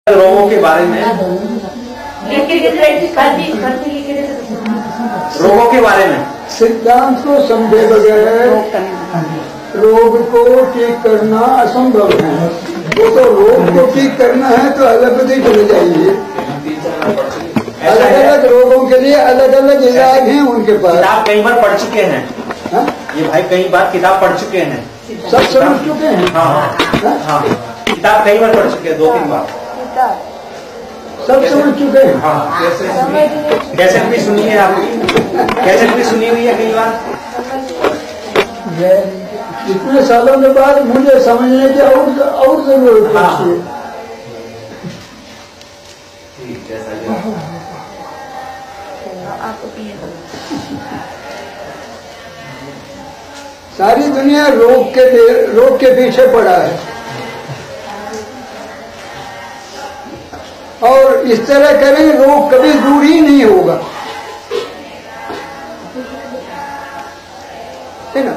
रोगों के बारे में, रोगों के बारे में सिद्धांत को समझे बगैर रोग को ठीक करना असंभव है। वो तो रोग को ठीक करना है तो एलोपैथी चले जाइए। अलग अलग रोगों के लिए अलग अलग इलाज हैं उनके पास। किताब कई बार पढ़ चुके हैं। हा? ये भाई कई बार किताब पढ़ चुके हैं, सब समझ चुके हैं। हाँ हाँ, किताब कई बार पढ़ चुके हैं, 2-3 बार सब समझ चुके हैं। हाँ, कैसेट भी सुनी है आपकी, कैसेट भी सुनी हुई है कई बार। इतने सालों के बाद मुझे समझने की और जरूरत पड़ती है। सारी दुनिया रोग के पीछे पड़ा है और इस तरह करें रोग कभी दूर ही नहीं होगा, है ना।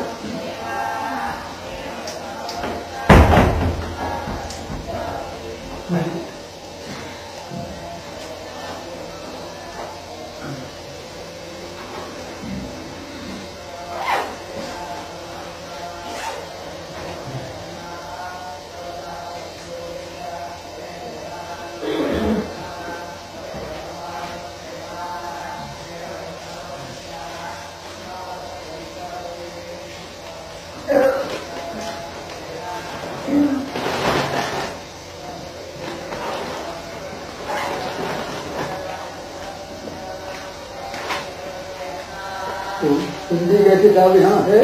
हिंदी की किताब यहाँ है।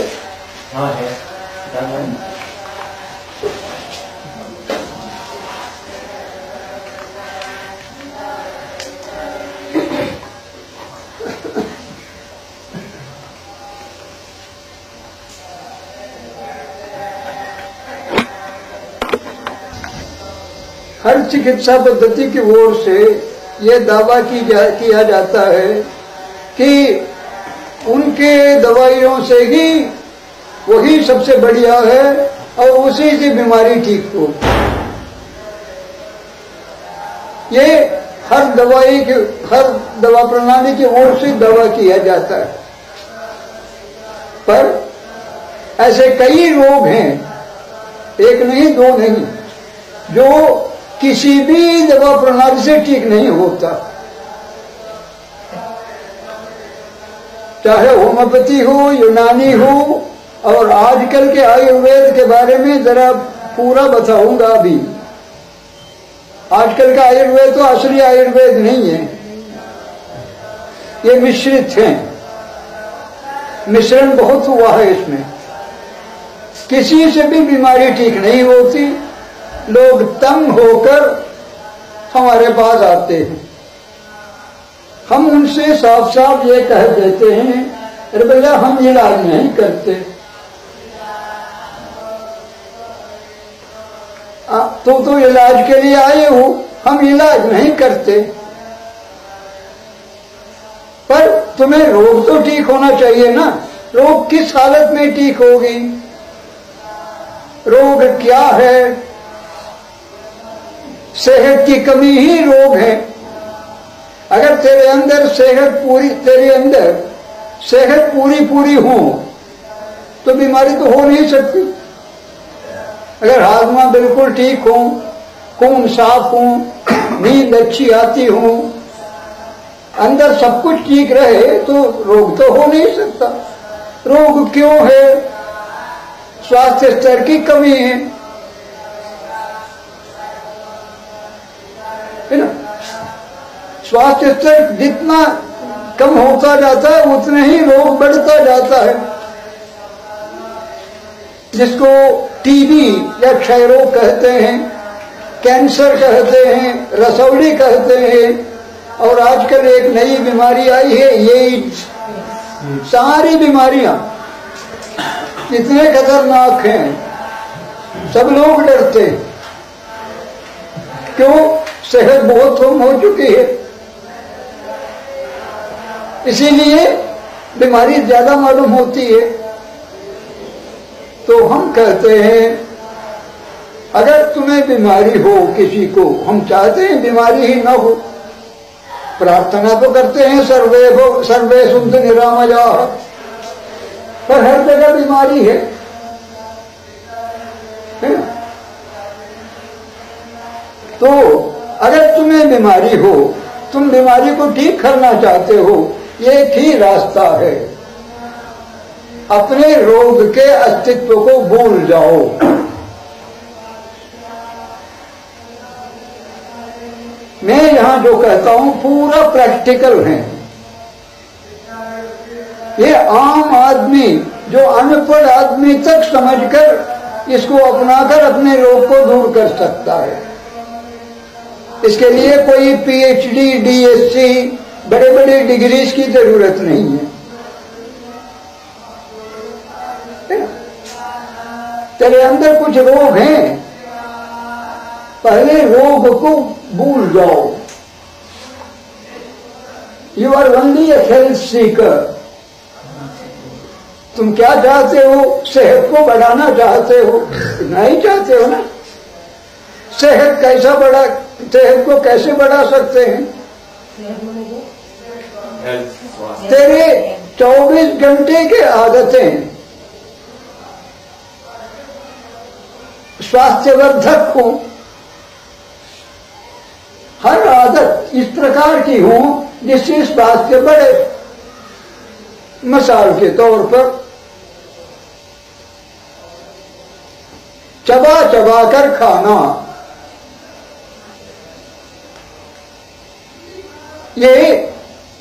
हाँ है, हर चिकित्सा पद्धति की ओर से ये दावा किया जाता है कि उनके दवाइयों से ही वही सबसे बढ़िया है और उसी से बीमारी ठीक हो। ये हर दवा प्रणाली की ओर से दावा किया जाता है, पर ऐसे कई रोग हैं, एक नहीं दो नहीं, जो किसी भी दवा प्रणाली से ठीक नहीं होता। चाहे होम्योपैथी हो, यूनानी हो, और आजकल के आयुर्वेद के बारे में जरा पूरा बताऊंगा। अभी आजकल का आयुर्वेद तो असली आयुर्वेद नहीं है, ये मिश्रित हैं, मिश्रण बहुत हुआ है इसमें। किसी से भी बीमारी ठीक नहीं होती, लोग तंग होकर हमारे पास आते हैं। हम उनसे साफ साफ ये कह देते हैं, अरे भैया हम इलाज नहीं करते। तो इलाज के लिए आए हो, हम इलाज नहीं करते। पर तुम्हें रोग तो ठीक होना चाहिए ना। रोग किस हालत में ठीक होगी, रोग क्या है? सेहत की कमी ही रोग है। अगर तेरे अंदर सेहत पूरी हो तो बीमारी तो हो नहीं सकती। अगर हाजमा बिल्कुल ठीक हो, खून साफ हो, नींद अच्छी आती हो, अंदर सब कुछ ठीक रहे तो रोग तो हो नहीं सकता। रोग क्यों है? स्वास्थ्य स्तर की कमी है ना। स्वास्थ्य स्तर जितना कम होता जाता है उतने ही रोग बढ़ता जाता है, जिसको टीबी या क्षय रोग कहते हैं, कैंसर कहते हैं, रसौली कहते हैं, और आजकल एक नई बीमारी आई है एड्स। सारी बीमारियां कितने खतरनाक हैं, सब लोग डरते हैं। क्यों? सेहत बहुत कम हो चुकी है, इसीलिए बीमारी ज्यादा मालूम होती है। तो हम कहते हैं अगर तुम्हें बीमारी हो किसी को, हम चाहते हैं बीमारी ही ना हो, प्रार्थना तो करते हैं सर्वे सुंद निरामया, पर हर जगह बीमारी है ना? तो अगर तुम्हें बीमारी हो, तुम बीमारी को ठीक करना चाहते हो, एक ही रास्ता है, अपने रोग के अस्तित्व को भूल जाओ। मैं यहां जो कहता हूं पूरा प्रैक्टिकल है। ये आम आदमी, जो अनपढ़ आदमी तक समझकर इसको अपनाकर अपने रोग को दूर कर सकता है। इसके लिए कोई पीएचडी, डीएससी, बड़े बड़े डिग्रीज की जरूरत नहीं है। तेरे अंदर कुछ रोग हैं, पहले रोग को भूल जाओ। You are only a health seeker. तुम क्या चाहते हो? सेहत को बढ़ाना चाहते हो? नहीं चाहते हो ना? सेहत को कैसे बढ़ा सकते हैं? तेरे 24 घंटे के आदतें स्वास्थ्यवर्धक हो, हर आदत इस प्रकार की हो जिससे स्वास्थ्य बढ़े। मिसाल के तौर पर चबा चबा कर खाना, ये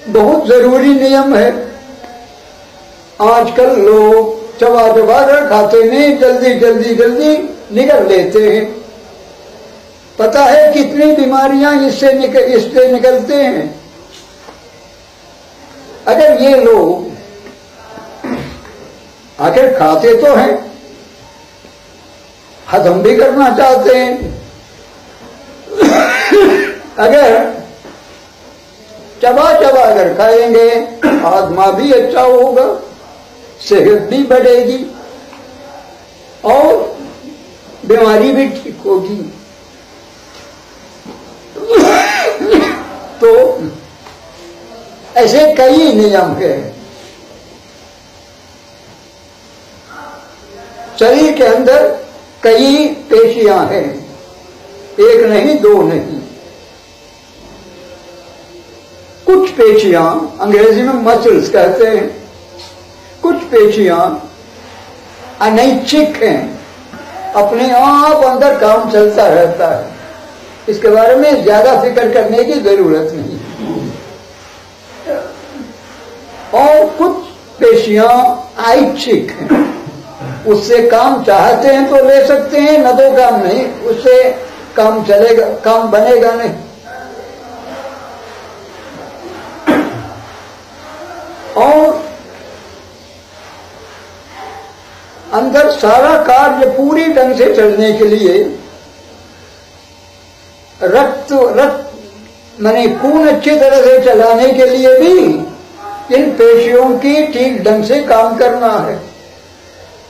बहुत जरूरी नियम है। आजकल लोग चबा चबा कर खाते नहीं, जल्दी निगल लेते हैं। पता है कितनी बीमारियां इससे निकलते हैं। अगर ये लोग आखिर खाते तो हैं, हजम भी करना चाहते हैं, अगर चबा चबा कर खाएंगे आत्मा भी अच्छा होगा, सेहत भी बढ़ेगी और बीमारी भी ठीक होगी। तो ऐसे कई नियम हैं। शरीर के अंदर कई पेशियां हैं, एक नहीं दो नहीं। कुछ पेशियां अंग्रेजी में मसल्स कहते हैं, कुछ पेशियां अनैच्छिक हैं, अपने आप अंदर काम चलता रहता है, इसके बारे में ज्यादा फिक्र करने की जरूरत नहीं। और कुछ पेशियां ऐच्छिक हैं, उससे काम चाहते हैं तो ले सकते हैं, न तो काम नहीं, उससे काम चलेगा, काम बनेगा नहीं। और अंदर सारा कार्य पूरी ढंग से चलने के लिए रक्त माने खून अच्छी तरह से चलाने के लिए भी इन पेशियों की ठीक ढंग से काम करना है।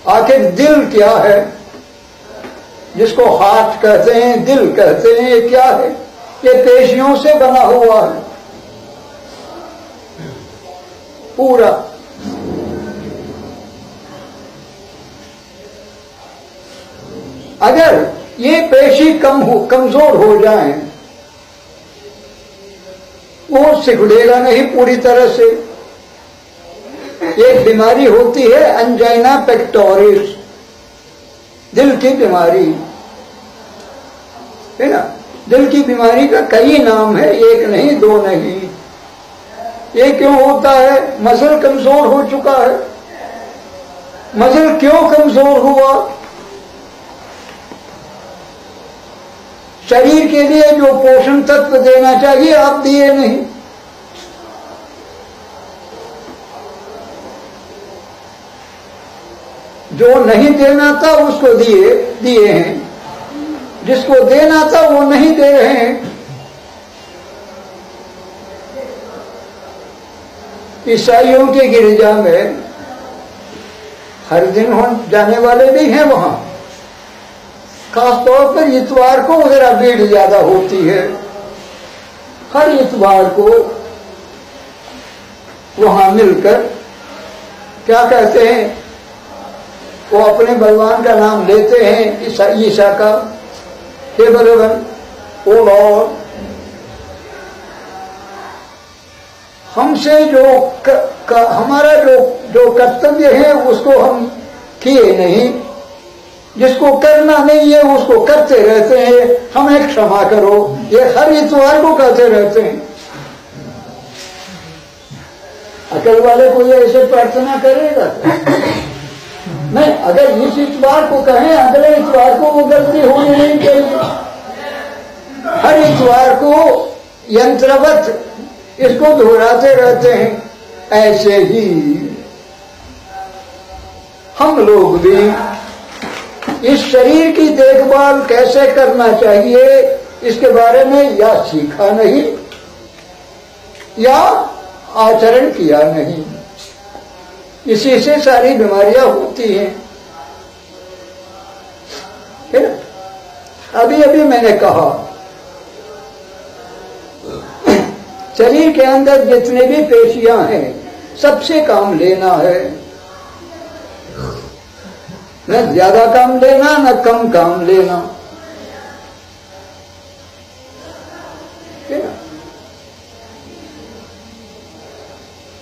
आखिर दिल क्या है, जिसको हार्ट कहते हैं, दिल कहते हैं, ये क्या है? ये पेशियों से बना हुआ है पूरा। अगर ये पेशी कमजोर हो जाए, वो सिकुड़ेगा नहीं पूरी तरह से। एक बीमारी होती है एंजाइना पेक्टोरिस, दिल की बीमारी है ना। दिल की बीमारी का कई नाम है, एक नहीं दो नहीं। ये क्यों होता है? मसल कमजोर हो चुका है। मसल क्यों कमजोर हुआ? शरीर के लिए जो पोषण तत्व देना चाहिए आप दिए नहीं। जो नहीं देना था उसको दिए हैं, जिसको देना था वो नहीं दे रहे हैं। ईसाइयों के गिरजा में हर दिन जाने वाले भी हैं वहां, खासतौर पर इतवार को वगैरह भीड़ ज्यादा होती है। हर इतवार को वहां मिलकर क्या कहते हैं, वो अपने भगवान का नाम लेते हैं, ईसा का, हे भगवान, ओ लॉर्ड, हमसे जो हमारा जो कर्तव्य है उसको हम किए नहीं, जिसको करना नहीं है उसको करते रहते हैं, हमें क्षमा करो। ये हर इतवार को कहते रहते हैं। अकल वाले कोई ऐसे प्रार्थना करेगा? नहीं, अगर इस इतवार को कहें अगले इतवार को वो गलती होनी नहीं चाहिए। हर इतवार को यंत्रवत इसको दोहराते रहते हैं। ऐसे ही हम लोग भी इस शरीर की देखभाल कैसे करना चाहिए इसके बारे में या सीखा नहीं या आचरण किया नहीं। इसी से सारी बीमारियां होती हैं। अभी अभी मैंने कहा शरीर के अंदर जितने भी पेशियां हैं सबसे काम लेना है, न ज्यादा काम लेना न कम काम लेना।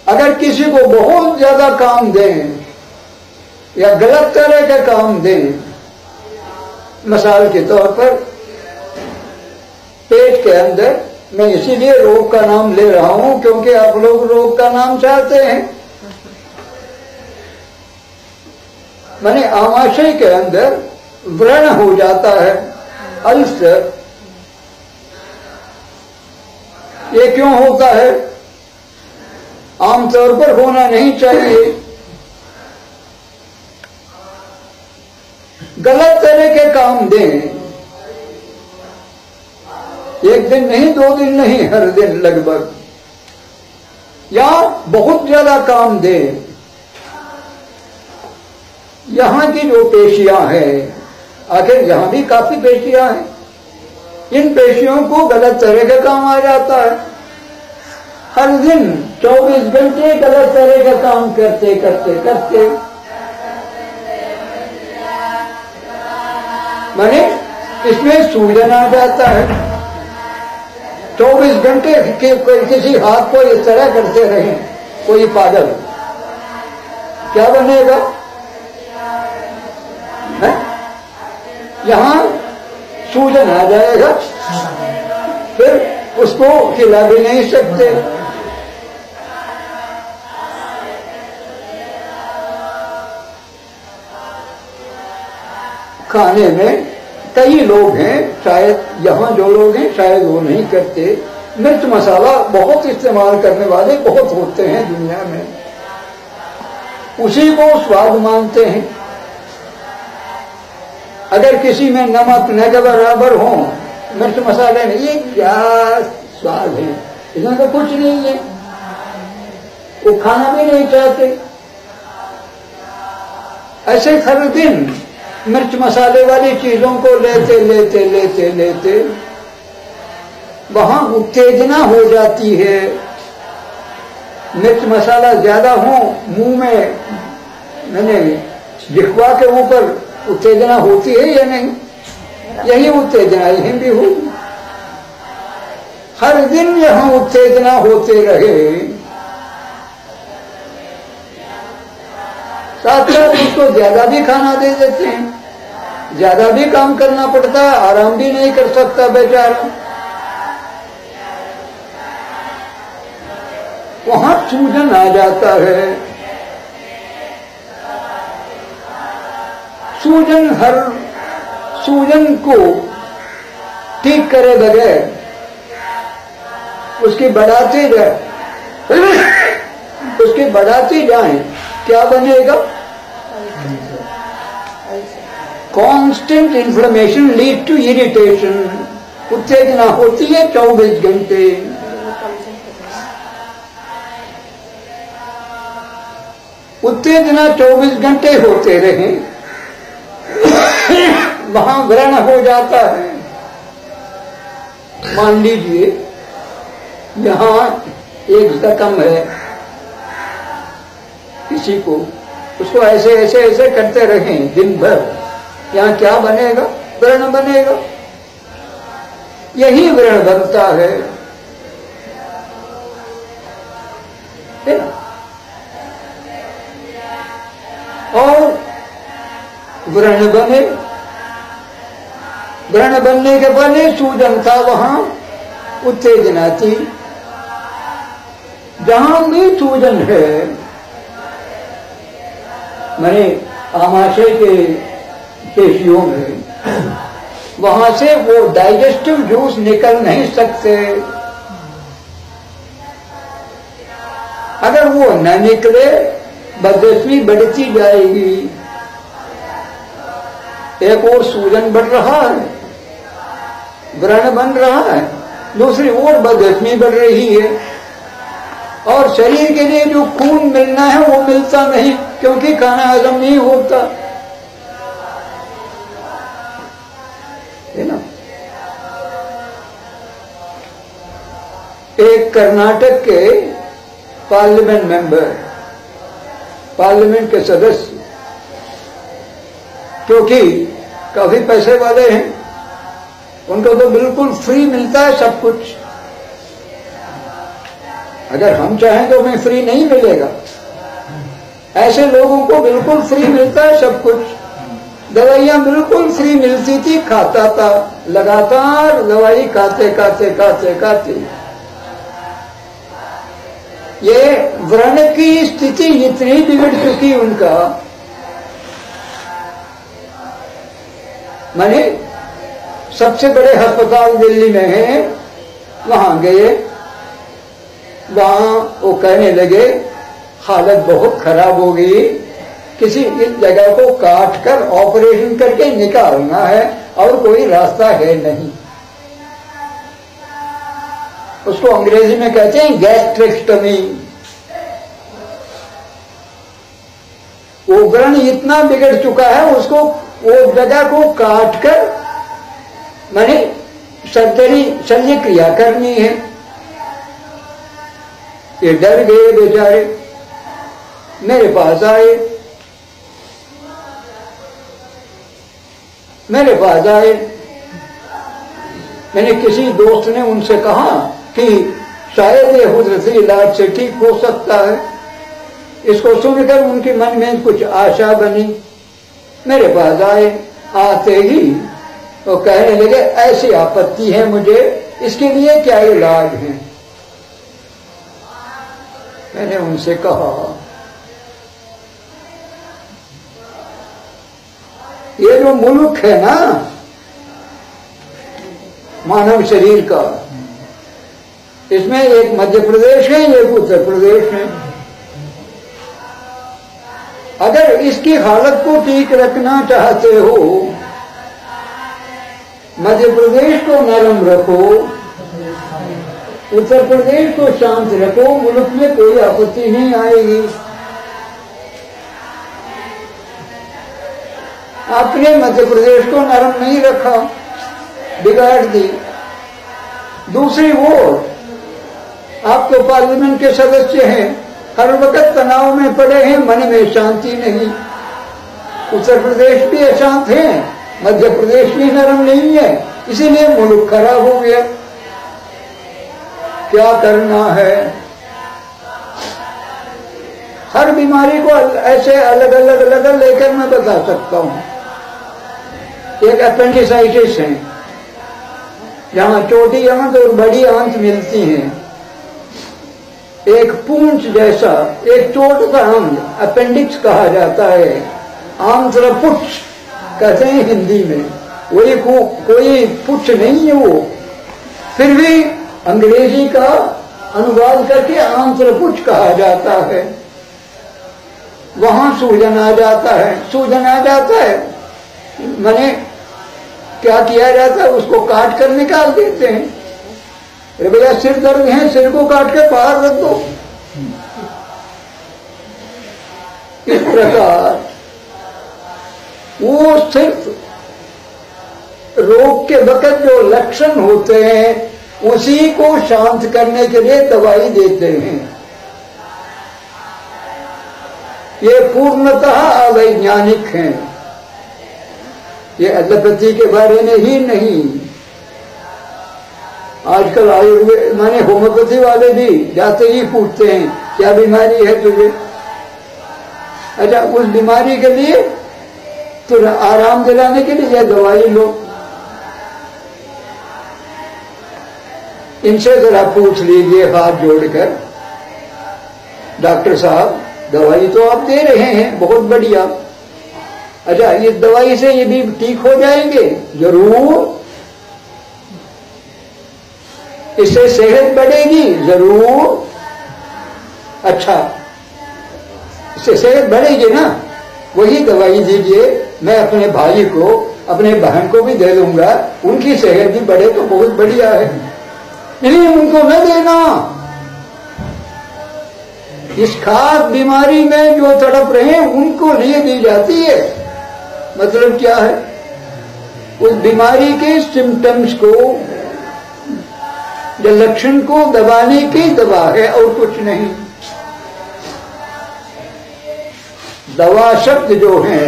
अगर किसी को बहुत ज्यादा काम दें या गलत तरह का काम दें, मिसाल के तौर पर पेट के अंदर, मैं इसीलिए रोग का नाम ले रहा हूं क्योंकि आप लोग रोग का नाम चाहते हैं। माने आमाशय के अंदर व्रण हो जाता है, अल्सर। ये क्यों होता है? आमतौर पर होना नहीं चाहिए। गलत तरह के काम दें, एक दिन नहीं, 2 दिन नहीं, हर दिन लगभग, या बहुत ज्यादा काम दें। यहां की जो पेशियां हैं, आखिर यहां भी काफी पेशियां हैं, इन पेशियों को गलत तरह का काम आ जाता है। हर दिन 24 घंटे गलत तरह का काम करते करते करते माने इसमें सूजन आ जाता है। 24 घंटे किसी हाथ को इस तरह करते रहे कोई पागल, क्या बनेगा? है? यहां सूजन आ जाएगा, फिर उसको खिला भी नहीं सकते। खाने में कई लोग हैं, शायद यहाँ जो लोग हैं शायद वो नहीं करते, मिर्च मसाला बहुत इस्तेमाल करने वाले बहुत होते हैं दुनिया में, उसी को स्वाद मानते हैं। अगर किसी में नमक न के बराबर हो, मिर्च मसाले में, ये क्या स्वाद है, इसमें तो कुछ नहीं है, वो खाना भी नहीं चाहते। ऐसे हर दिन मिर्च मसाले वाली चीजों को लेते लेते लेते लेते वहां उत्तेजना हो जाती है। मिर्च मसाला ज्यादा हो मुंह में, मैंने जिह्वा के ऊपर उत्तेजना होती है या नहीं? यही उत्तेजना यहीं भी होगी। हर दिन यहां उत्तेजना होते रहे, साथ साथ उसको ज्यादा भी खाना दे देते हैं, ज्यादा भी काम करना पड़ता है, आराम भी नहीं कर सकता बेचारा। वहां सूजन आ जाता है। सूजन को ठीक करे बगैर उसकी बढ़ाते जाए, क्या बनेगा? Constant inflammation lead to irritation. उत्तेजना होती है 24 घंटे। उत्तेजना 24 घंटे होते रहे, वहां व्रण हो जाता है। मान लीजिए यहां एक जख्म है, किसी को उसको ऐसे ऐसे ऐसे करते रहें दिन भर, यहां क्या बनेगा? व्रण बनेगा। यही व्रण बनता है ना? और व्रण बने, व्रण बनने के बाद सूजन था, वहां उत्तेजना थी। जहां भी सूजन है, मैंने आमाशय के पेशियों में, वहां से वो डाइजेस्टिव जूस निकल नहीं सकते। अगर वो न निकले, बदहजमी बढ़ती जाएगी। एक और सूजन बढ़ रहा है, व्रण बन रहा है, दूसरी ओर बदहजमी बढ़ रही है, और शरीर के लिए जो खून मिलना है वो मिलता नहीं, क्योंकि खाना हजम नहीं होता है ना। एक कर्नाटक के पार्लियामेंट मेंबर, पार्लियामेंट के सदस्य, क्योंकि काफी पैसे वाले हैं, उनको तो बिल्कुल फ्री मिलता है सब कुछ। अगर हम चाहें तो हमें फ्री नहीं मिलेगा। ऐसे लोगों को बिल्कुल फ्री मिलता है सब कुछ। दवाइयां बिल्कुल फ्री मिलती थी, खाता था, लगातार दवाई खाते खाते खाते खाते। ये व्रण की स्थिति इतनी बिगड़ चुकी उनका, माने सबसे बड़े अस्पताल दिल्ली में है, वहां गए, वहां वो कहने लगे हालत बहुत खराब हो गई, किसी इस जगह को काट कर ऑपरेशन करके निकालना है और कोई रास्ता है नहीं। उसको अंग्रेजी में कहते हैं गैस्ट्रेक्टमी। वो व्रण इतना बिगड़ चुका है, उसको वो जगह को काट कर माने सर्जरी, शल्य क्रिया करनी है। ये डर गए बेचारे, मेरे पास आए, मेरे पास आए। मैंने किसी दोस्त ने उनसे कहा कि शायद ये कुदरती इलाज से ठीक हो सकता है। इसको सुनकर उनके मन में कुछ आशा बनी। मेरे पास आए, आते ही वो कहने लगे ऐसी आपत्ति है मुझे, इसके लिए क्या इलाज है? मैंने उनसे कहा ये जो मुल्क है ना मानव शरीर का, इसमें एक मध्य प्रदेश है, एक उत्तर प्रदेश है। अगर इसकी हालत को ठीक रखना चाहते हो, मध्य प्रदेश को नरम रखो, उत्तर प्रदेश को शांत रखो, मुल्क में कोई आपत्ति नहीं आएगी। आपने मध्य प्रदेश को नरम नहीं रखा, बिगाड़ दी। दूसरी ओर आप तो पार्लियामेंट के सदस्य हैं, हर वक्त तनाव में पड़े हैं, मन में शांति नहीं। उत्तर प्रदेश भी अशांत है, मध्य प्रदेश भी नरम नहीं है, इसीलिए मुल्क खराब हो गया। क्या करना है? हर बीमारी को ऐसे अलग अलग अलग लेकर मैं बता सकता हूं। एक अपेंडिसाइटिस है, जहां छोटी आंत और बड़ी आंत मिलती हैं। एक पूंछ जैसा एक छोटा अंग अपेंडिक्स कहा जाता है, आंत्रपुच्छ कहते हैं हिंदी में। वही कोई पुच्छ नहीं है वो, फिर भी अंग्रेजी का अनुवाद करके आंत्रपुच्छ कहा जाता है। वहां सूजन आ जाता है, सूजन आ जाता है, माने क्या किया जाता है, उसको काट कर निकाल देते हैं। अरे भैया सिर दर्द है, सिर को काट के बाहर रख दो। इस प्रकार वो सिर्फ रोग के वक्त जो लक्षण होते हैं उसी को शांत करने के लिए दवाई देते हैं। ये पूर्णतः अवैज्ञानिक हैं, ये एलोपैथी के बारे में ही नहीं। आजकल आयुर्वेद माने होम्योपैथी वाले भी जाते ही पूछते हैं क्या बीमारी है तुझे। अच्छा, उस बीमारी के लिए तो आराम दिलाने के लिए दवाई लो। इनसे जरा पूछ लीजिए हाथ जोड़कर, डॉक्टर साहब दवाई तो आप दे रहे हैं बहुत बढ़िया, अच्छा इस दवाई से ये भी ठीक हो जाएंगे? जरूर। इससे सेहत बढ़ेगी? जरूर। अच्छा, इससे सेहत बढ़ेगी ना, वही दवाई दीजिए, मैं अपने भाई को अपने बहन को भी दे दूंगा, उनकी सेहत भी बढ़े तो बहुत बढ़िया है। नहीं, उनको न देना। इस खास बीमारी में जो तड़प रहे हैं उनको लिए दी जाती है। मतलब क्या है? उस बीमारी के सिम्टम्स को, जो लक्षण को दबाने की दवा है और कुछ नहीं। दवा शब्द जो है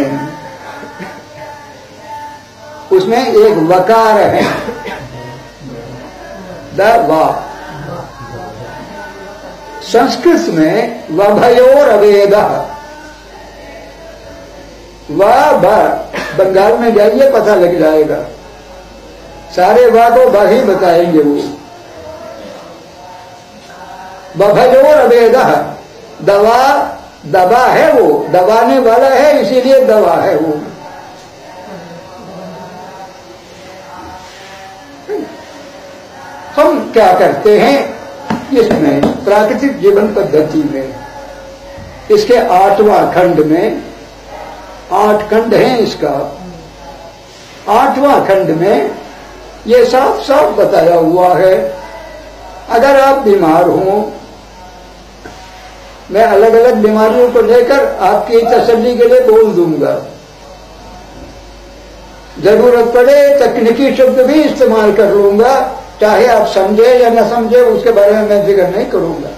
उसमें एक वकार है, दवा। संस्कृत में वभयोर अवेदः, बंगाल में जाइए पता लग जाएगा, सारे वा को ब ही बताएंगे वो। वभयोर अवेदः, दवा, दवा है वो, दबाने वाला है इसीलिए दवा है वो। हम क्या करते हैं इसमें प्राकृतिक जीवन पद्धति में, इसके 8वां खंड में, 8 खंड हैं इसका, 8वां खंड में ये साफ साफ बताया हुआ है। अगर आप बीमार हो, मैं अलग अलग बीमारियों को लेकर आपकी तसल्ली के लिए बोल दूंगा, जरूरत पड़े तकनीकी शब्द भी इस्तेमाल कर लूंगा, चाहे आप समझे या न समझे उसके बारे में मैं जिक्र नहीं करूंगा।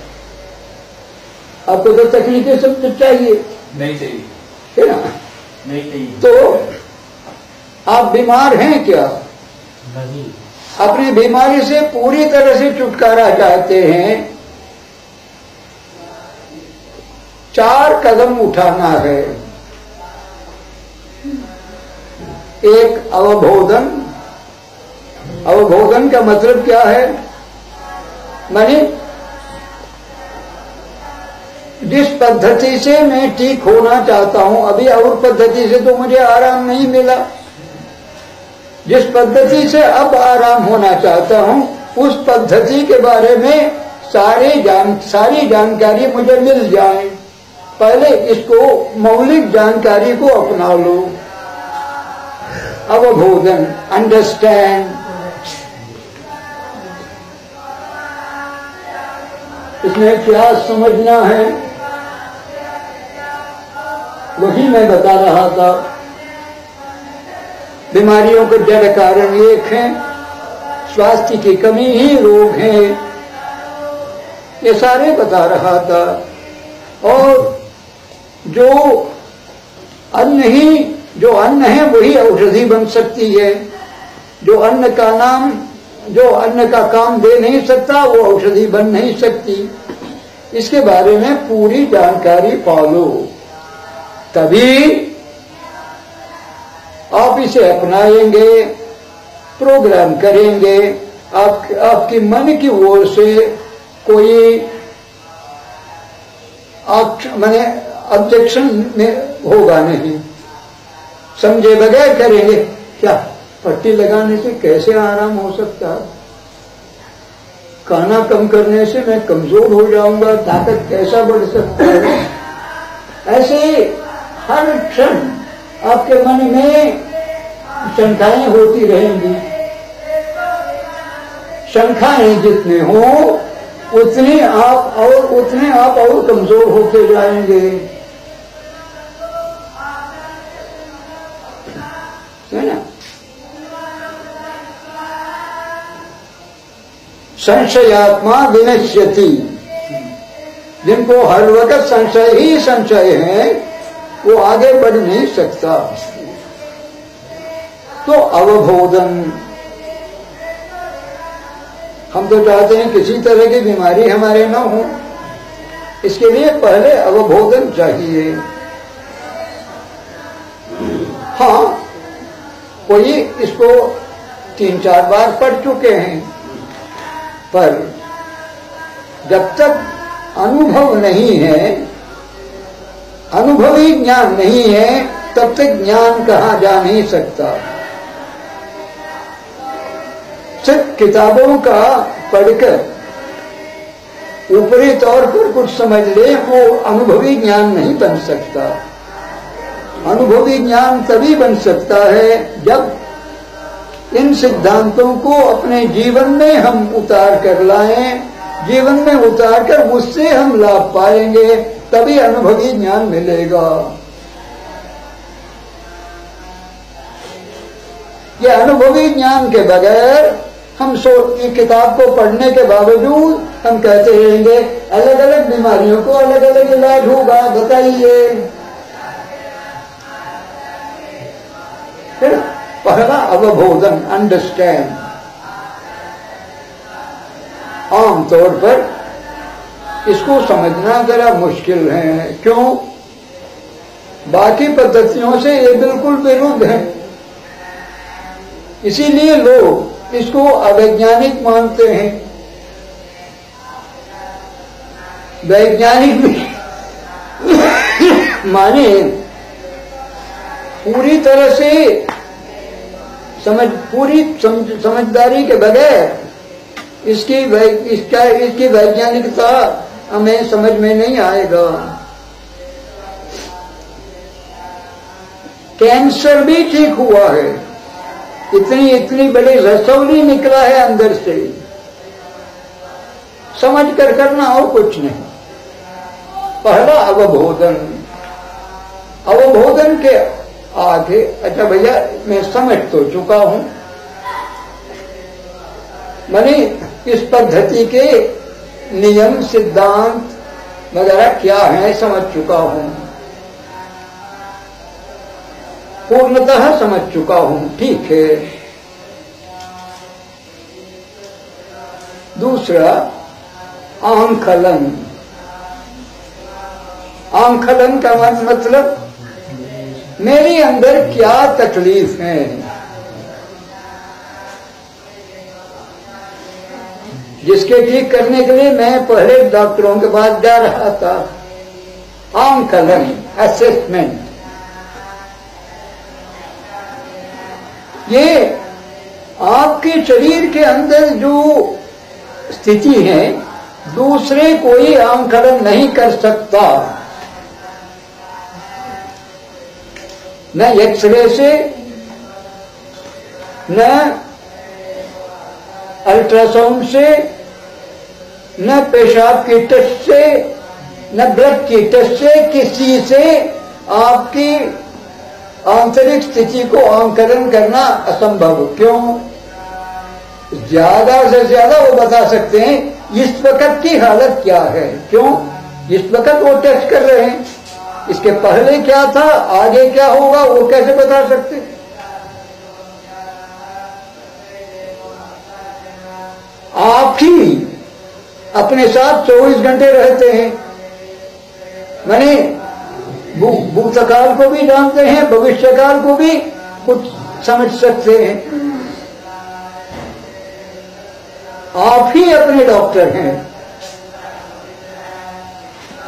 आपको तो तकनीकी शब्द चाहिए नहीं चाहिए, है ना? नहीं चाहिए। तो आप बीमार हैं क्या? नहीं। अपनी बीमारी से पूरी तरह से छुटकारा चाहते हैं, 4 कदम उठाना है। एक अवबोधन। अवबोधन का मतलब क्या है? माने जिस पद्धति से मैं ठीक होना चाहता हूं, अभी और पद्धति से तो मुझे आराम नहीं मिला, जिस पद्धति से अब आराम होना चाहता हूं उस पद्धति के बारे में सारी जानकारी मुझे मिल जाए। पहले इसको मौलिक जानकारी को अपना लो। अवबोधन, अंडरस्टैंड। इसमें क्या समझना है वही मैं बता रहा था। बीमारियों के जड़ कारण एक है, स्वास्थ्य की कमी ही रोग है, ये सारे बता रहा था। और जो अन्न है वही औषधि बन सकती है। जो अन्न का काम दे नहीं सकता वो औषधि बन नहीं सकती। इसके बारे में पूरी जानकारी पालो, तभी आप इसे अपनाएंगे, प्रोग्राम करेंगे। आपकी मन की ओर से कोई माने ऑब्जेक्शन में होगा नहीं, समझे बगैर करेंगे। क्या पट्टी लगाने से कैसे आराम हो सकता है? खाना कम करने से मैं कमजोर हो जाऊंगा, ताकत कैसा बढ़ सकता है? ऐसे हर क्षण आपके मन में शंकाएं होती रहेंगी। शंकाएं जितने हो उतने आप और कमजोर होते जाएंगे, है ना? संशयात्मा विनश्यति, जिनको हर वक्त संशय ही संशय है, वो आगे बढ़ नहीं सकता। तो अवबोधन, हम तो चाहते हैं किसी तरह की बीमारी हमारे न हो, इसके लिए पहले अवबोधन चाहिए। हाँ, कोई इसको 3-4 बार पढ़ चुके हैं, पर जब तक अनुभव नहीं है, अनुभवी ज्ञान नहीं है, तब तक ज्ञान कहा जा नहीं सकता। सिर्फ किताबों का पढ़कर ऊपरी तौर पर कुछ समझ ले, वो अनुभवी ज्ञान नहीं बन सकता। अनुभवी ज्ञान तभी बन सकता है जब इन सिद्धांतों को अपने जीवन में हम उतार कर लाएं, जीवन में उतार कर उससे हम लाभ पाएंगे, तभी अनुभवी ज्ञान मिलेगा। ये अनुभवी ज्ञान के बगैर हम किताब को पढ़ने के बावजूद हम कहते रहेंगे अलग अलग बीमारियों को अलग अलग इलाज होगा, बताइए। फिर पहला अवबोधन, अंडरस्टैंड। आमतौर पर इसको समझना जरा मुश्किल है। क्यों? बाकी पद्धतियों से ये बिल्कुल विरुद्ध है, इसीलिए लोग इसको अवैज्ञानिक मानते हैं। वैज्ञानिक भी माने पूरी तरह से पूरी समझदारी के बगैर इसकी वैज्ञानिकता हमें समझ में नहीं आएगा। कैंसर भी ठीक हुआ है, इतनी बड़ी रसौली निकला है अंदर से, समझ कर करना और कुछ नहीं। पहला अवबोधन। अवबोधन के आगे, अच्छा भैया मैं समझ तो चुका हूं, माने इस पद्धति के नियम सिद्धांत वगैरह क्या है समझ चुका हूं, पूर्णतः समझ चुका हूं, ठीक है। दूसरा आंकलन। आंकलन का मतलब मेरे अंदर क्या तकलीफ है, जिसके ठीक करने के लिए मैं पहले डॉक्टरों के पास जा रहा था। आंकलन, असेसमेंट, ये आपके शरीर के अंदर जो स्थिति है दूसरे कोई आंकलन नहीं कर सकता। न एक्सरे से, न अल्ट्रासाउंड से, न पेशाब की टेस्ट से, न ब्लड की टेस्ट से, किसी से आपकी आंतरिक स्थिति को आंकलन करना असंभव। क्यों? ज्यादा से ज्यादा वो बता सकते हैं इस वक्त की हालत क्या है। क्यों? इस वक्त वो टेस्ट कर रहे हैं, इसके पहले क्या था, आगे क्या होगा, वो कैसे बता सकते? आप ही अपने साथ 24 घंटे रहते हैं, माने भूतकाल को भी जानते हैं, भविष्यकाल को भी कुछ समझ सकते हैं। आप ही अपने डॉक्टर हैं,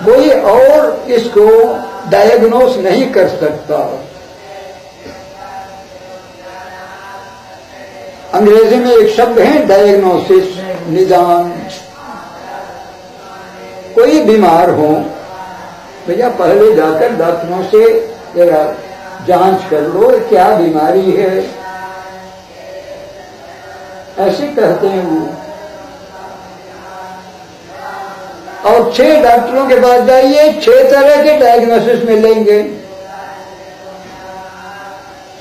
कोई और इसको डायग्नोस नहीं कर सकता। अंग्रेजी में एक शब्द है डायग्नोसिस, निदान। कोई बीमार हो, भैया पहले जाकर डॉक्टरों से जरा जांच कर लो क्या बीमारी है, ऐसे कहते हैं वो। और 6 डॉक्टरों के पास जाइए, 6 तरह के डायग्नोसिस मिलेंगे।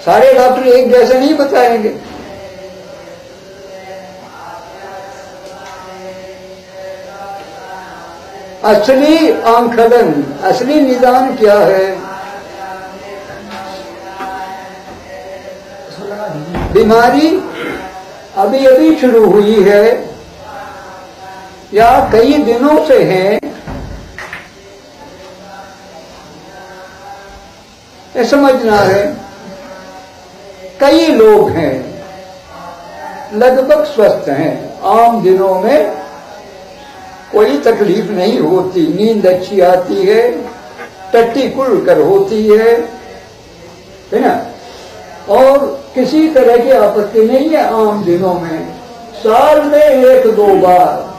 सारे डॉक्टर एक जैसे नहीं बताएंगे। असली आंकलन, असली निदान क्या है? बीमारी अभी अभी शुरू हुई है या कई दिनों से है, ये समझना है। कई लोग हैं लगभग स्वस्थ हैं, आम दिनों में कोई तकलीफ नहीं होती, नींद अच्छी आती है, टट्टी खुलकर होती है ना, और किसी तरह की आपत्ति नहीं है आम दिनों में। साल में 1-2 बार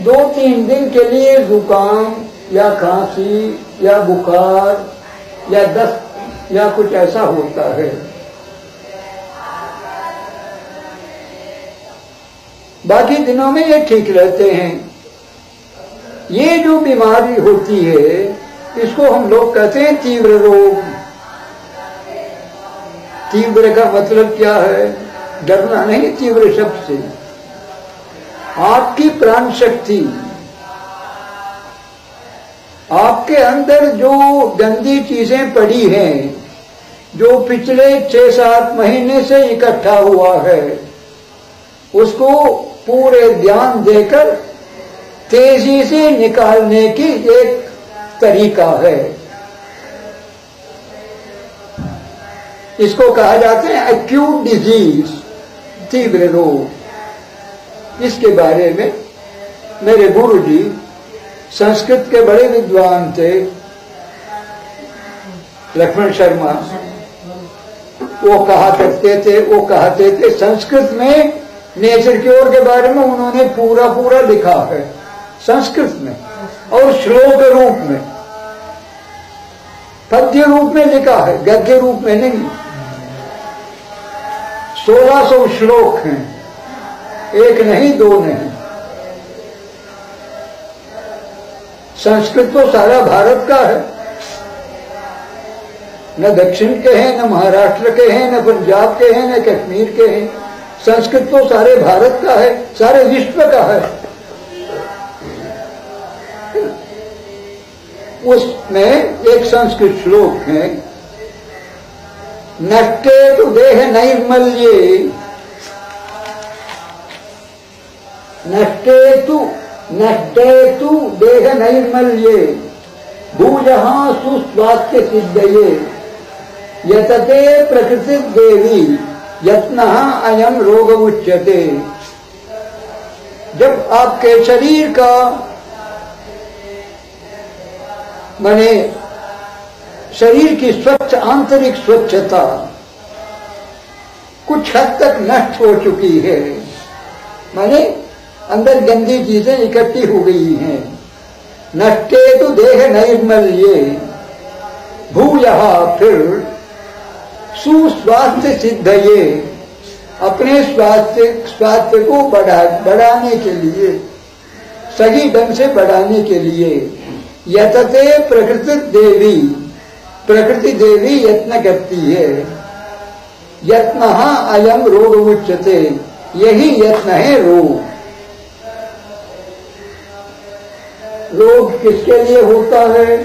2-3 दिन के लिए जुकाम या खांसी या बुखार या दस्त या कुछ ऐसा होता है। बाकी दिनों में ये ठीक रहते हैं। ये जो बीमारी होती है इसको हम लोग कहते हैं तीव्र रोग। तीव्र का मतलब क्या है? डरना नहीं तीव्र शब्द से। आपकी प्राण शक्ति, आपके अंदर जो गंदी चीजें पड़ी हैं, जो पिछले 6-7 महीने से इकट्ठा हुआ है, उसको पूरे ध्यान देकर तेजी से निकालने की एक तरीका है। इसको कहा जाता है एक्यूट डिजीज, तीव्र रोग। इसके बारे में मेरे गुरुजी संस्कृत के बड़े विद्वान थे, लक्ष्मण शर्मा, वो कहते थे संस्कृत में नेचर क्योर के बारे में उन्होंने पूरा लिखा है संस्कृत में, और श्लोक रूप में, पद्य रूप में लिखा है, गद्य रूप में नहीं। 1600 श्लोक हैं, 1 नहीं 2 नहीं। संस्कृत तो सारा भारत का है, न दक्षिण के हैं, न महाराष्ट्र के हैं, न पंजाब के हैं, न कश्मीर के हैं। संस्कृत तो सारे भारत का है, सारे विश्व का है। उसमें एक संस्कृत श्लोक है, नष्टे तु देह नैर्मल्ये, नष्टे तु देह नैर्मल्ये भूयः सुस्वास्थ्य सिद्धये यतते प्रकृति देवी यत्नः अयम रोग उच्यते। जब आपके शरीर का माने शरीर की स्वच्छ आंतरिक स्वच्छता कुछ हद तक नष्ट हो चुकी है, माने अंदर गंदी चीजें इकट्ठी हो गई हैं, नष्टे तो देह नैर्मल्ये भूयः, फिर सुस्वास्थ्य सिद्धये, अपने स्वास्थ्य को बढ़ाने के लिए, सही ढंग से बढ़ाने के लिए, यतते प्रकृति देवी यत्न करती है। यत्नः अयम रोग उच्यते, यही यत्न है रोग। रोग किसके लिए होता है?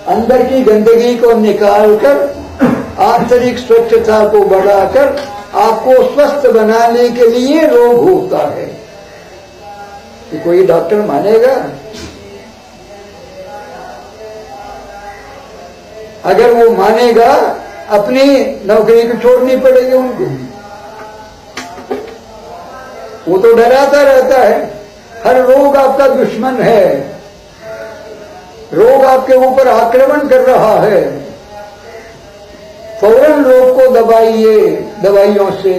अंदर की गंदगी को निकालकर आंतरिक स्वच्छता को बढ़ाकर आपको स्वस्थ बनाने के लिए रोग होता है। कि कोई डॉक्टर मानेगा? अगर वो मानेगा अपनी नौकरी को छोड़नी पड़ेगी उनको। वो तो डराता रहता है, हर रोग आपका दुश्मन है, रोग आपके ऊपर आक्रमण कर रहा है, फौरन रोग को दबाइए दवाइयों से,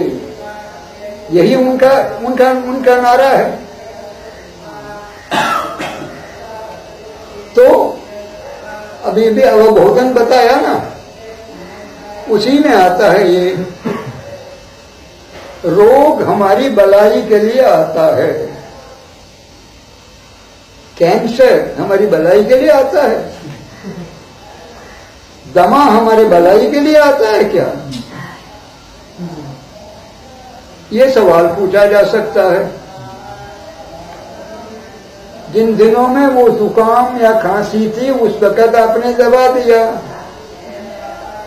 यही उनका नारा है। तो अभी भी अवबोधन बताया ना, उसी में आता है ये रोग हमारी भलाई के लिए आता है। कैंसर हमारी भलाई के लिए आता है, दमा हमारे भलाई के लिए आता है क्या? ये सवाल पूछा जा सकता है। जिन दिनों में वो जुकाम या खांसी थी उस वक्त आपने दबा दिया,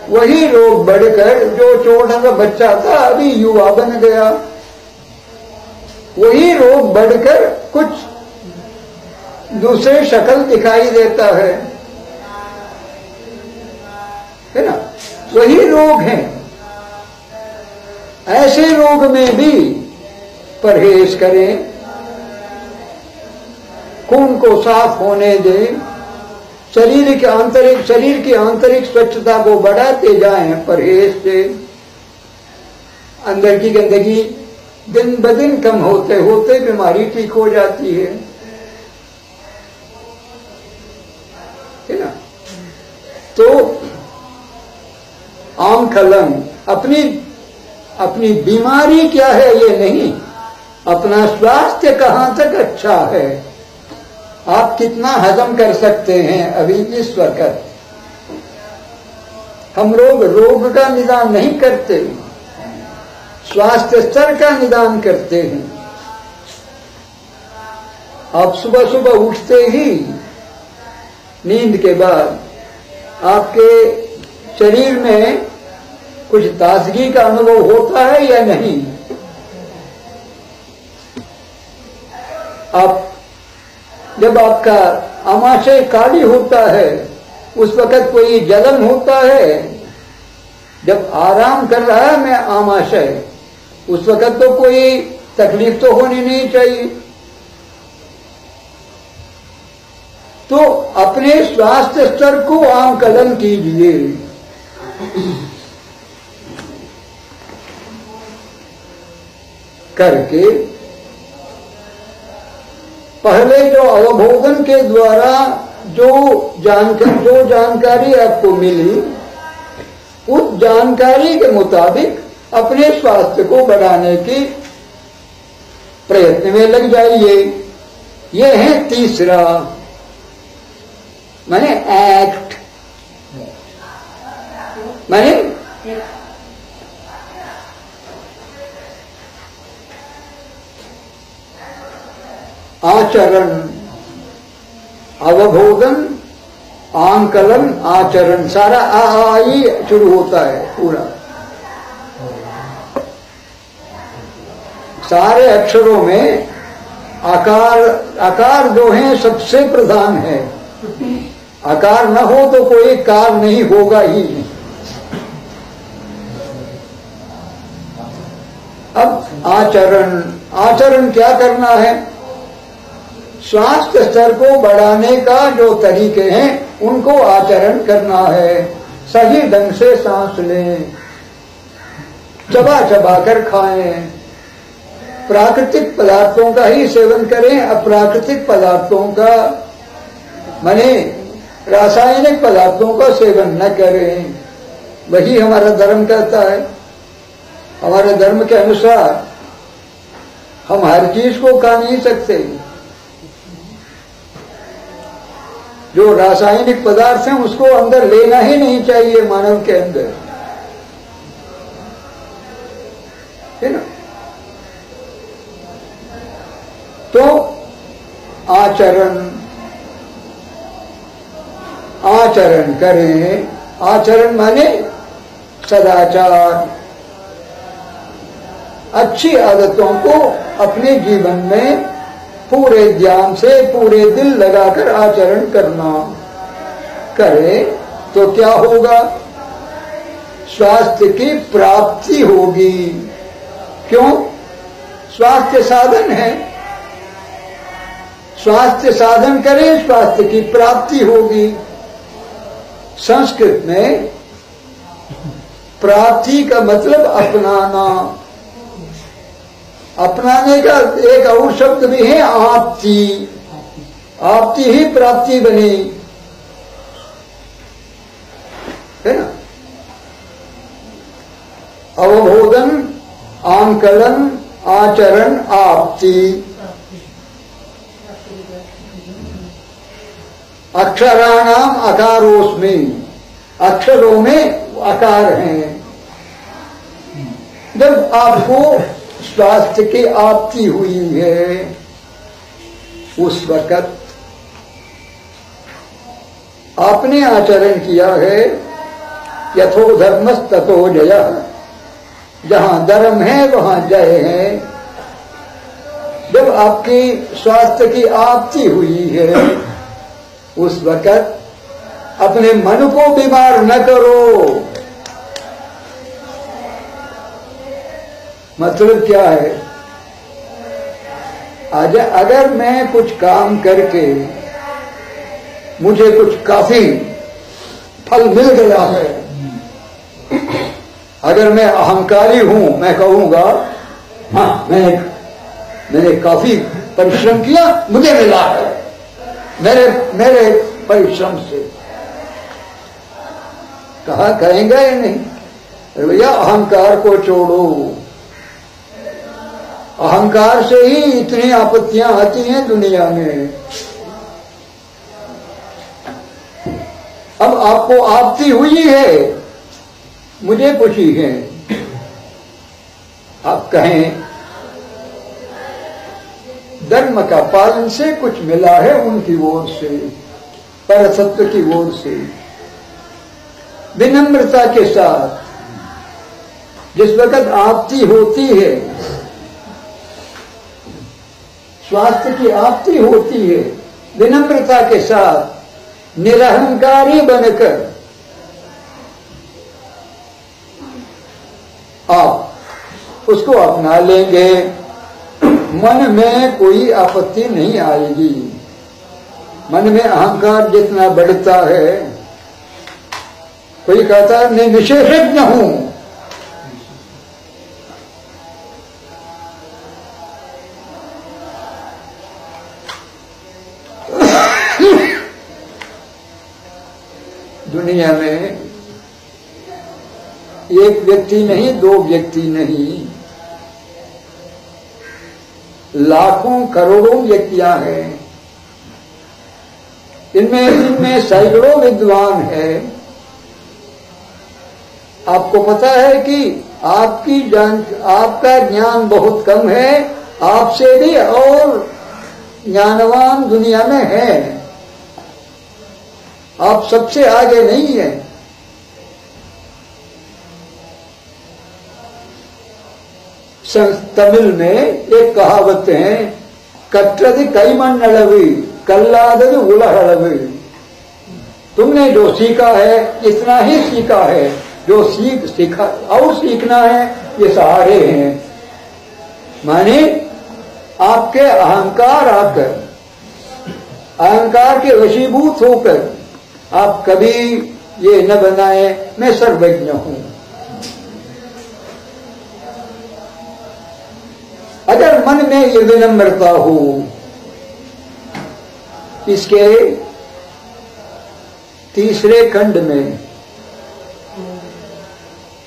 वही रोग बढ़कर जो छोटा सा बच्चा था अभी युवा बन गया, वही रोग बढ़कर कुछ दूसरे शक्ल दिखाई देता है ना, वही रोग है। ऐसे रोग में भी परहेज करें, खून को साफ होने दें, शरीर की आंतरिक स्वच्छता को बढ़ाते जाएं परहेज से। अंदर की गंदगी दिन ब दिन कम होते होते बीमारी ठीक हो जाती है ना। तो आंकलन, अपनी बीमारी क्या है ये नहीं, अपना स्वास्थ्य कहां तक अच्छा है, आप कितना हजम कर सकते हैं। अभी इस वक्त हम लोग रोग का निदान नहीं करते, स्वास्थ्य स्तर का निदान करते हैं। आप सुबह सुबह उठते ही नींद के बाद आपके शरीर में कुछ ताजगी का अनुभव होता है या नहीं? आप जब आपका आमाशय काली होता है उस वक्त कोई जलन होता है? जब आराम कर रहा है मैं आमाशय, उस वक्त तो कोई तकलीफ तो होनी नहीं चाहिए। तो अपने स्वास्थ्य स्तर को आंकलन कीजिए। करके पहले जो अवबोधन के द्वारा जो जानकारी आपको मिली, उस जानकारी के मुताबिक अपने स्वास्थ्य को बढ़ाने की प्रयत्न में लग जाइए। ये है तीसरा, माने एक्ट, माने आचरण, अवबोधन, आंकलन, आचरण, सारा आ ही शुरू होता है पूरा। सारे अक्षरों में आकार जो है सबसे प्रधान है। आकार न हो तो कोई कार नहीं होगा ही। अब आचरण क्या करना है? स्वास्थ्य स्तर को बढ़ाने का जो तरीके हैं उनको आचरण करना है। सही ढंग से सांस लें, चबा चबा कर खाएं, प्राकृतिक पदार्थों का ही सेवन करें, अप्राकृतिक पदार्थों का माने रासायनिक पदार्थों का सेवन न करें। वही हमारा धर्म कहता है। हमारे धर्म के अनुसार हम हर चीज को खा नहीं सकते। जो रासायनिक पदार्थ हैं उसको अंदर लेना ही नहीं चाहिए मानव के अंदर, है ना। तो आचरण करें। आचरण माने सदाचार, अच्छी आदतों को अपने जीवन में पूरे ध्यान से पूरे दिल लगाकर आचरण करना। करें तो क्या होगा? स्वास्थ्य की प्राप्ति होगी। क्यों? स्वास्थ्य साधन है। स्वास्थ्य साधन करें, स्वास्थ्य की प्राप्ति होगी। संस्कृत में प्राप्ति का मतलब अपनाना। अपनाने का एक और शब्द भी है आप्ति। आप्ति ही प्राप्ति बनी, है ना। अवबोधन, आंकलन, आचरण, आप्ति। अक्षराणाम अकारोस्मि, अक्षरों में आकार हैं। जब आपको स्वास्थ्य की आप्ति हुई है उस वक्त आपने आचरण किया है, यथो धर्मस्ततो जयः, जहां धर्म है वहां जय है। जब आपकी स्वास्थ्य की आपत्ति हुई है, उस वक्त अपने मन को बीमार न करो। मतलब क्या है? आज अगर मैं कुछ काम करके मुझे कुछ काफी फल मिल गया है, अगर मैं अहंकारी हूं, मैं कहूंगा हाँ मैंने काफी परिश्रम किया, मुझे मिला है मेरे परिश्रम से। कहा कहेंगे या नहीं? भैया अहंकार को छोड़ो। अहंकार से ही इतनी आपत्तियां आती हैं दुनिया में। अब आपको आपत्ति हुई है, मुझे पूछी है, आप कहें धर्म का पालन से कुछ मिला है उनकी ओर से, परसत्व की ओर से। विनम्रता के साथ जिस वक्त आपत्ति होती है, स्वास्थ्य की आपत्ति होती है, विनम्रता के साथ निरहंकारी बनकर आप उसको अपना लेंगे, मन में कोई आपत्ति नहीं आएगी। मन में अहंकार जितना बढ़ता है, कोई कहता है मैं विशेषज्ञ हूं, दुनिया में एक व्यक्ति नहीं, दो व्यक्ति नहीं, लाखों करोड़ों व्यक्तियां हैं। इनमें सैकड़ों विद्वान हैं। आपको पता है कि आपका ज्ञान बहुत कम है, आपसे भी और ज्ञानवान दुनिया में है। आप सबसे आगे नहीं है। तमिल में एक कहावत है, कट्टदि कैमण्णळवि कल्लाददि उलहळवि। तुमने जो सीखा है इतना ही सीखा है, जो सीखा और सीखना है ये सारे हैं। माने आपके अहंकार आकर, अहंकार के वशीभूत होकर आप कभी ये न बनाए मैं सर्वज्ञ हूं। अगर मन में ये विनम्रता हो, इसके तीसरे खंड में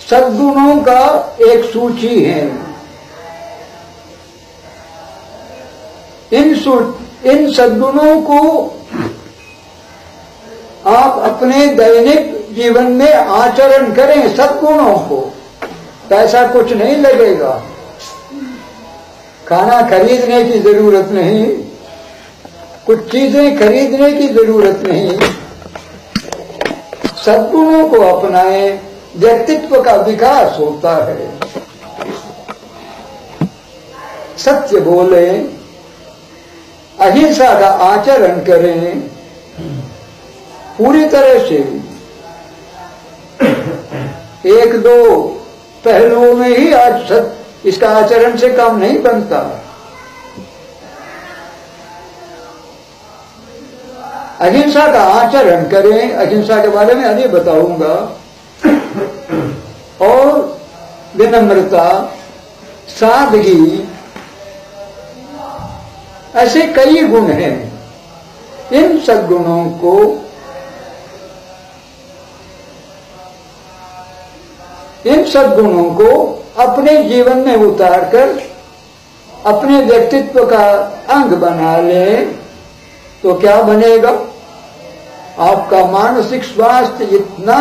सद्गुणों का एक सूची है। इन सद्गुणों को आप अपने दैनिक जीवन में आचरण करें। सद्गुणों को पैसा कुछ नहीं लगेगा, खाना खरीदने की जरूरत नहीं, कुछ चीजें खरीदने की जरूरत नहीं। सद्गुणों को अपनाएं, व्यक्तित्व का विकास होता है। सत्य बोलें, अहिंसा का आचरण करें, पूरी तरह से। एक दो पहलुओं में ही आज इसका आचरण से काम नहीं बनता। अहिंसा का आचरण करें, अहिंसा के बारे में आगे बताऊंगा। और विनम्रता, सादगी, ऐसे कई गुण हैं। इन सद्गुणों को अपने जीवन में उतारकर अपने व्यक्तित्व का अंग बना ले तो क्या बनेगा? आपका मानसिक स्वास्थ्य इतना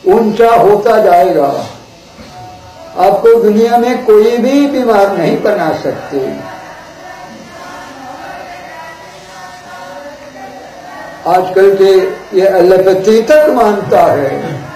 ऊंचा होता जाएगा, आपको दुनिया में कोई भी बीमार नहीं बना सकते। आजकल के ये एलोपैथी तक मानता है